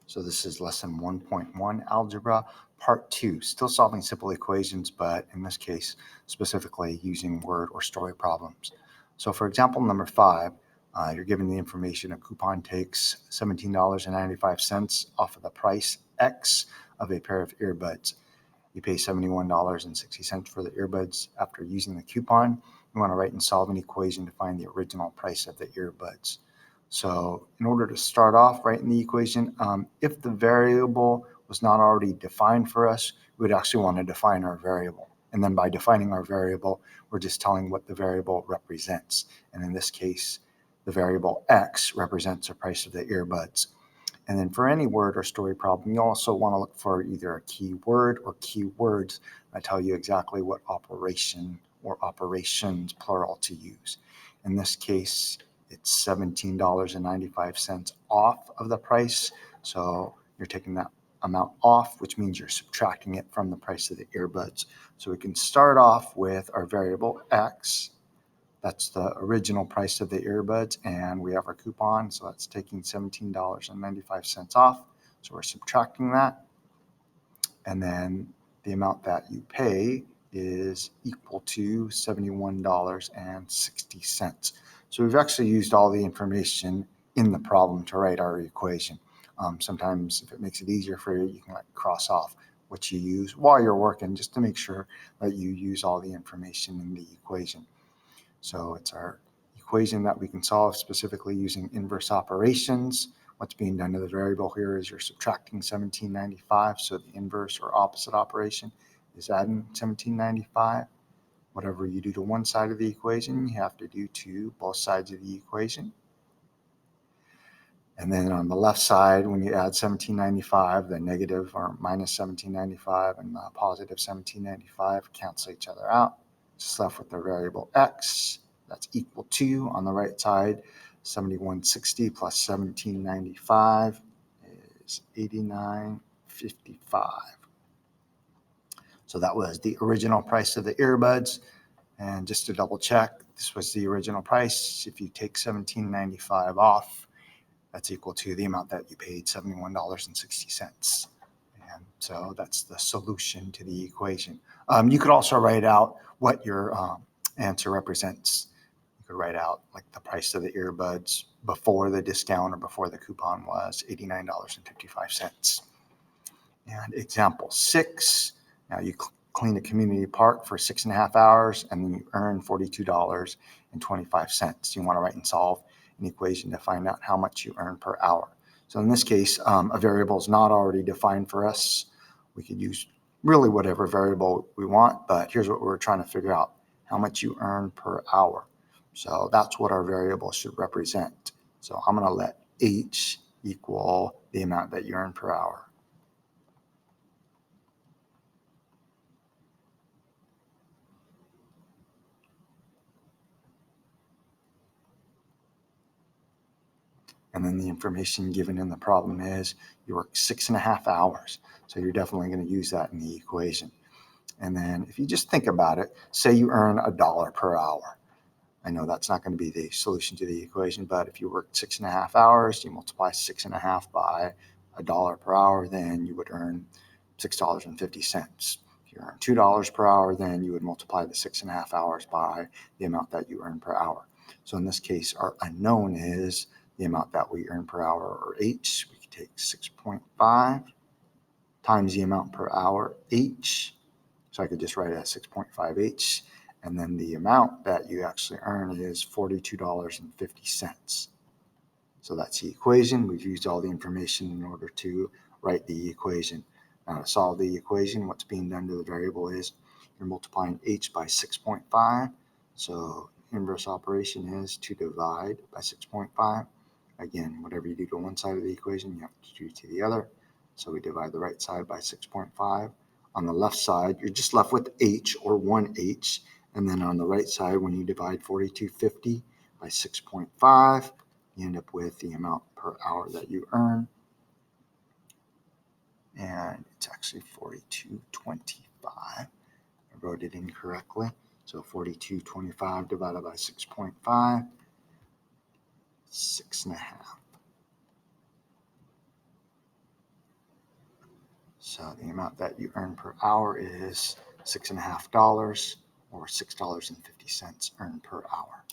So this is lesson 1.1 algebra, part 2, still solving simple equations, but in this case, specifically using word or story problems. So for example number 5, you're given the information a coupon takes $17.95 off of the price X of a pair of earbuds. You pay $71.60 for the earbuds after using the coupon. You want to write and solve an equation to find the original price of the earbuds. So in order to start off writing the equation, if the variable was not already defined for us, we would actually want to define our variable. And then by defining our variable, we're just telling what the variable represents. And in this case, the variable X represents the price of the earbuds. And then for any word or story problem, you also want to look for either a keyword or keywords that tell you exactly what operation or operations, plural, to use. In this case, it's $17.95 off of the price. So you're taking that amount off, which means you're subtracting it from the price of the earbuds. So we can start off with our variable X. That's the original price of the earbuds, and we have our coupon, so that's taking $17.95 off. So we're subtracting that, and then the amount that you pay is equal to $71.60. So we've actually used all the information in the problem to write our equation. Sometimes if it makes it easier for you, you can cross off what you use while you're working just to make sure that you use all the information in the equation. So it's our equation that we can solve specifically using inverse operations. What's being done to the variable here is you're subtracting $17.95, so the inverse or opposite operation is adding $17.95. Whatever you do to one side of the equation, you have to do to both sides of the equation. And then on the left side, when you add $17.95, the negative or minus $17.95 and the positive $17.95 cancel each other out. Just left with the variable X. That's equal to, on the right side, 7160 plus 1795 is 89.55. So that was the original price of the earbuds. And just to double check, this was the original price. If you take 1795 off, that's equal to the amount that you paid, $71.60. And so that's the solution to the equation. You could also write out what your answer represents. You could write out like the price of the earbuds before the discount or before the coupon was $89.55. And example 6, now you clean a community park for 6.5 hours and then you earn $42.25. You want to write and solve an equation to find out how much you earn per hour. So in this case, a variable is not already defined for us. We could use really whatever variable we want, but here's what we're trying to figure out: how much you earn per hour. So that's what our variable should represent. So I'm going to let H equal the amount that you earn per hour. And then the information given in the problem is you work 6.5 hours. So you're definitely going to use that in the equation. And then if you just think about it, say you earn $1 per hour. I know that's not going to be the solution to the equation, but if you work 6.5 hours, you multiply 6.5 by $1 per hour, then you would earn $6.50. If you earn $2 per hour, then you would multiply the 6.5 hours by the amount that you earn per hour. So in this case, our unknown is the amount that we earn per hour, or H. We could take 6.5 times the amount per hour, H. So I could just write it as 6.5H. And then the amount that you actually earn is $42.50. So that's the equation. We've used all the information in order to write the equation. Now to solve the equation, what's being done to the variable is you're multiplying H by 6.5. So inverse operation is to divide by 6.5. Again, whatever you do to one side of the equation, you have to do to the other. So we divide the right side by 6.5. On the left side, you're just left with H, or 1H. And then on the right side, when you divide 42.50 by 6.5, you end up with the amount per hour that you earn. And it's actually 42.25. I wrote it incorrectly. So 42.25 divided by 6.5, 6.5. So the amount that you earn per hour is $6.50 or $6.50 earned per hour.